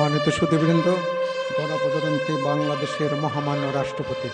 সম্মানিত সুধীবৃন্দ, গণপ্রজাতন্ত্রী বাংলাদেশের মহামান্য রাষ্ট্রপতি,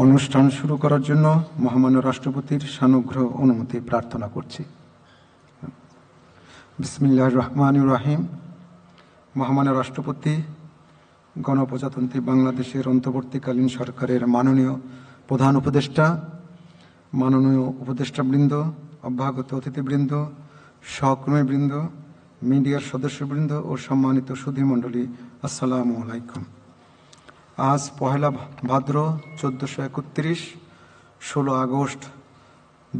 অনুষ্ঠান শুরু করার জন্য মহামান্য রাষ্ট্রপতির সানুগ্রহ অনুমতি প্রার্থনা করছি। বিসমিল্লাহির রহমানির রহিম। মহামান্য রাষ্ট্রপতি, গণপ্রজাতন্ত্রী বাংলাদেশের অন্তর্বর্তীকালীন সরকারের মাননীয় প্রধান উপদেষ্টা, মাননীয় উপদেষ্টাবৃন্দ, অভ্যাগত অতিথিবৃন্দ, সহকর্মীবৃন্দ, মিডিয়ার সদস্যবৃন্দ ও সম্মানিত সুধীমণ্ডলী, আসসালামু আলাইকুম। আজ পহেলা ভাদ্র 1431, 16 আগস্ট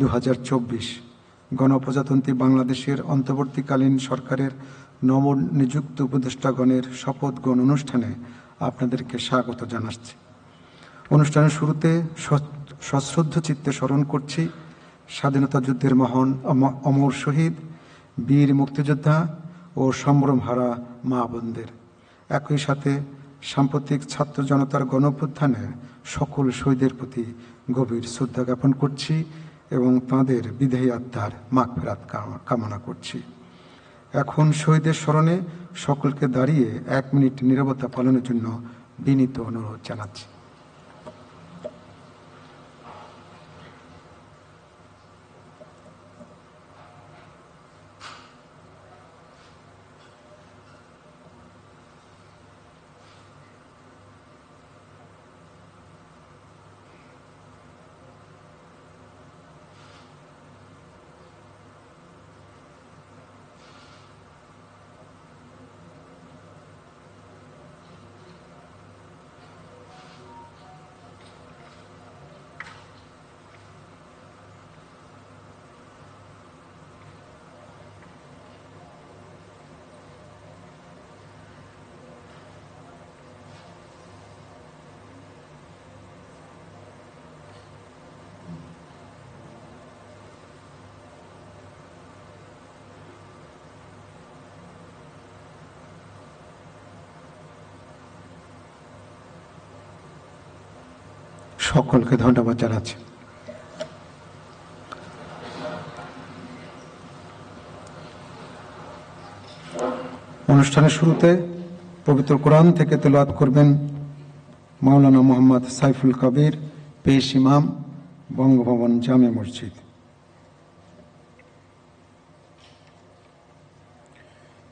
2024 গণপ্রজাতন্ত্রী বাংলাদেশের অন্তর্বর্তীকালীন সরকারের নবনিযুক্ত উপদেষ্টাগণের শপথ গ্রহণ অনুষ্ঠানে আপনাদেরকে স্বাগত জানাচ্ছি। অনুষ্ঠানের শুরুতে সশ্রদ্ধ চিত্তে স্মরণ করছি স্বাধীনতা যুদ্ধের মহান অমর শহীদ, বীর মুক্তিযোদ্ধা ও সম্ভ্রমহারা মা বোনদের। একই সাথে সাম্প্রতিক ছাত্র জনতার গণঅভ্যুত্থানে সকল শহীদের প্রতি গভীর শ্রদ্ধা জ্ঞাপন করছি এবং তাঁদের বিদেহী আত্মার মাগফিরাত কামনা করছি। এখন শহীদের স্মরণে সকলকে দাঁড়িয়ে 1 মিনিট নীরবতা পালনের জন্য বিনীত অনুরোধ জানাচ্ছি। সকলকে ধন্যবাদ জানাচ্ছি। অনুষ্ঠানের শুরুতে পবিত্র কোরআন থেকে তেলাওয়াত করবেন মাওলানা মোহাম্মদ সাইফুল কবির, পেশ ইমাম, বঙ্গভবন জামে মসজিদ।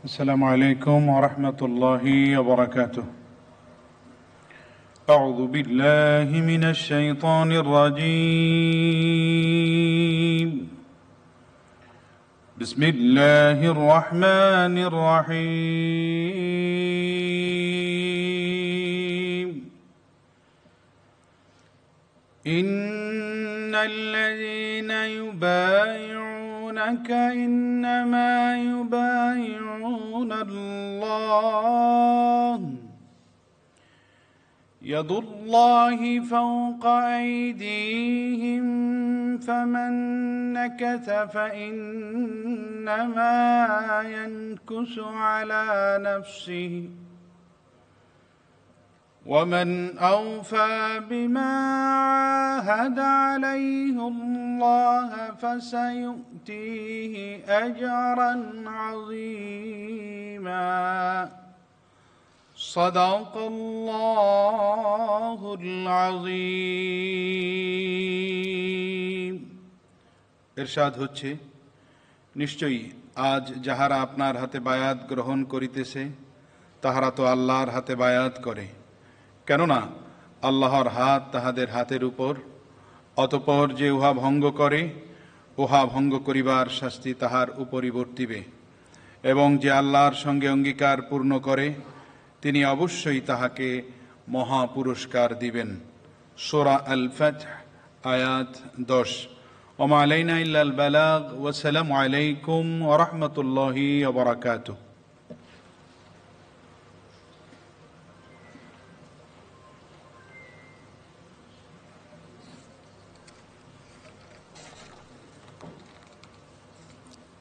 আসসালামু আলাইকুম ওয়া রাহমাতুল্লাহি ওয়া বারাকাতুহু। أعوذ بالله من الشيطان الرجيم. بسم الله الرحمن الرحيم. إن الذين يبايعونك إنما يبايعون الله يد الله فوق أيديهم فمن نكث فإنما ينكث على نفسه ومن أوفى بما عاهد عليه الله فسيؤتيه أجرا عظيما. صدق الله العظيم ইরশাদ হচ্ছে, নিশ্চয়ই আজ যাহারা আপনার হাতে বায়াত গ্রহণ করিতেছে তাহারা তো আল্লাহর হাতে বায়াত করে, কেননা আল্লাহর হাত তাহাদের হাতের উপর। অতঃপর যে উহা ভঙ্গ করে, উহা ভঙ্গ করিবার শাস্তি তাহার উপরই বর্তিবে, এবং যে আল্লাহর সঙ্গে অঙ্গীকার পূর্ণ করে তিনি অবশ্যই তাহাকে মহা পুরস্কার দিবেন। সূরা আল ফাতহ আয়াত 10। ওমা আলাইনা ইল্লাল বালাগ ওয়া সালামু আলাইকুম ওয়া রাহমাতুল্লাহি ওয়া বারাকাতুহু।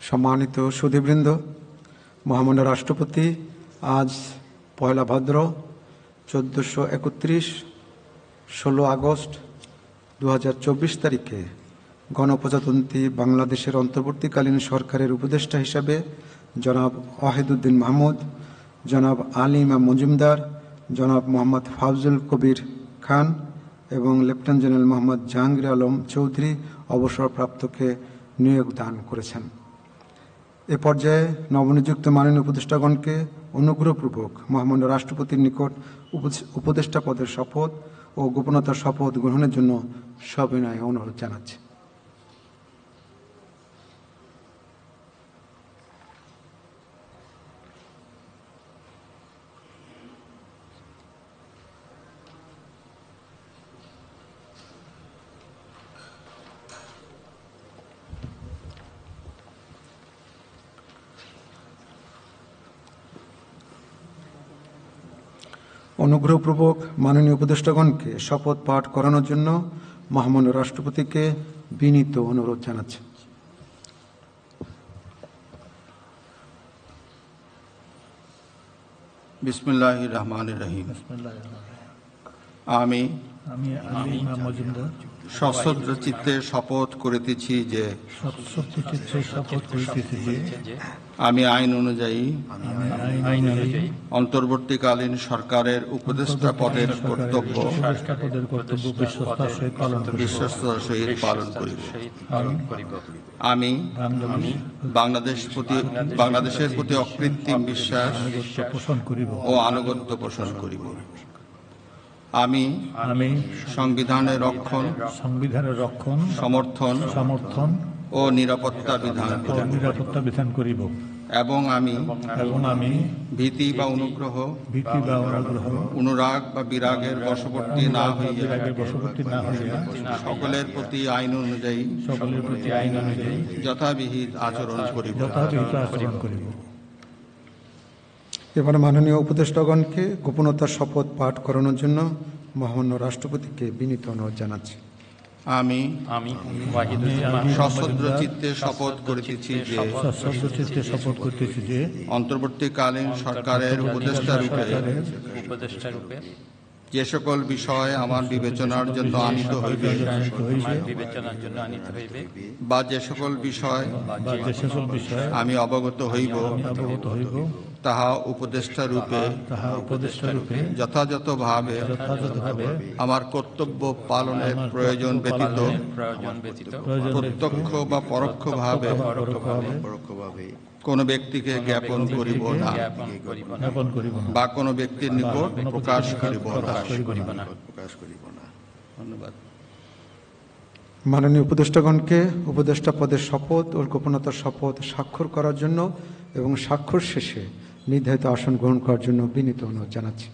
সম্মানিত সুধীবৃন্দ, মহামান্য রাষ্ট্রপতি আজ 1 ভাদ্র 1431 16 আগস্ট 2024 তারিখে গণপ্রজাতন্ত্রী বাংলাদেশের অন্তর্বর্তীকালীন সরকারের উপদেষ্টা হিসাবে জনাব ওয়াহিদুদ্দিন মাহমুদ, জনাব আলী ইমাম মজুমদার, জনাব মোহাম্মদ ফাউজুল কবির খান এবং লেফটেন্যান্ট জেনারেল মোহাম্মদ জাহাঙ্গীর আলম চৌধুরী অবসরপ্রাপ্তকে নিয়োগ দান করেছেন। এ পর্যায়ে নবনিযুক্ত মাননীয় উপদেষ্টাগণকে অনুগ্রহপূর্বক মহামান্য রাষ্ট্রপতির নিকট উপদেষ্টা পদের শপথ ও গোপনতার শপথ গ্রহণের জন্য সবিনয়ে অনুরোধ জানাচ্ছি। অনুগ্রহপূর্বক মাননীয় উপদেষ্টাগণকে শপথ পাঠ করানোর জন্য মহামান্য রাষ্ট্রপতিকে বিনীত অনুরোধ জানাচ্ছি। বিসমিল্লাহির রহমানির রহিম। আমি আলী ইমাম মজুমদার সশ্রদ্ধ চিত্তে শপথ করিতেছি যে আমি আইন অনুযায়ী অন্তর্বর্তীকালীন সরকারের উপদেষ্টা পদের কর্তব্য বিশ্বস্ততার সহিত পালন করিব। আমি বাংলাদেশের প্রতি অকৃত্রিম বিশ্বাস ও আনুগত্য পোষণ করিব। আমি সংবিধানের রক্ষণ সমর্থন ও নিরাপত্তা বিধান করিব এবং আমি ভীতি বা অনুগ্রহ অনুরাগ বা বিরাগের বশবর্তী না হইয়া সকলের প্রতি আইন অনুযায়ী যথাবিহিত আচরণ করিব। এবার মাননীয় উপদেষ্টাগণকে গোপনতার শপথ পাঠ করানোর জন্য মহামান্য রাষ্ট্রপতিকে বিনীত অনুরোধ জানাচ্ছি। আমি সশ্রদ্ধ চিত্তে শপথ করিতেছি যে অন্তর্বর্তীকালীন সরকারের উপদেষ্টা রূপে যে সকল বিষয় আমার বিবেচনার জন্য আনিত হইবে বা যে সকল বিষয় আমি অবগত হইব তাহা উপদেষ্টা রূপে যথাযথভাবে আমার কর্তব্য পালনের প্রয়োজন ব্যতীত প্রত্যক্ষ বা পরোক্ষভাবে কোন ব্যক্তিকে জ্ঞাপন করিব না বা কোন ব্যক্তির নিকট প্রকাশ করিব না। ধন্যবাদ। মাননীয় উপদেষ্টাগণকে উপদেষ্টা পদের শপথ ও গোপনতার শপথ স্বাক্ষর করার জন্য এবং স্বাক্ষর শেষে নির্ধারিত আসন গ্রহণ করার জন্য বিনীত অনুরোধ জানাচ্ছি।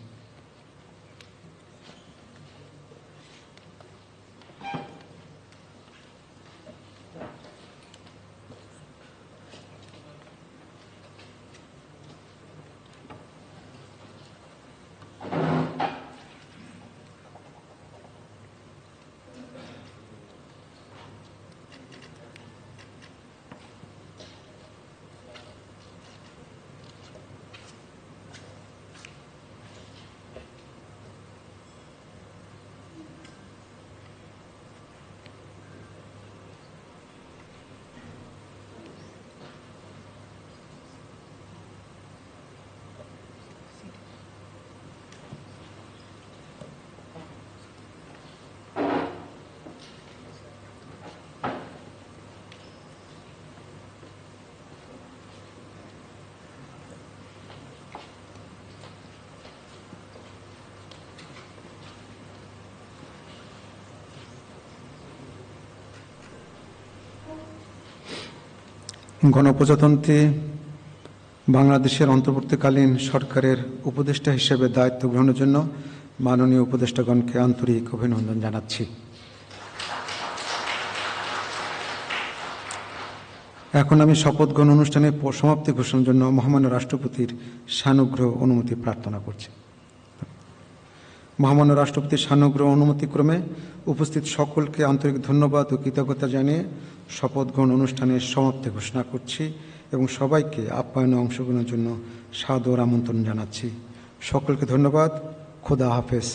গণপ্রজাতন্ত্রী বাংলাদেশের অন্তর্বর্তীকালীন সরকারের উপদেষ্টা হিসেবে দায়িত্ব গ্রহণের জন্য মাননীয় উপদেষ্টাগণকে আন্তরিক অভিনন্দন জানাচ্ছি। এখন আমি শপথ গ্রহণ অনুষ্ঠানের সমাপ্তি ঘোষণার জন্য মহামান্য রাষ্ট্রপতির সানুগ্রহ অনুমতি প্রার্থনা করছি। মহামান্য রাষ্ট্রপতির সানুগ্রহ অনুমতিক্রমে উপস্থিত সকলকে আন্তরিক ধন্যবাদ ও কৃতজ্ঞতা জানিয়ে শপথ গ্রহণ অনুষ্ঠানের সমাপ্তি ঘোষণা করছি এবং সবাইকে আপ্যায়নে অংশগ্রহণের জন্য সাদর আমন্ত্রণ জানাচ্ছি। সকলকে ধন্যবাদ। খোদা হাফেজ।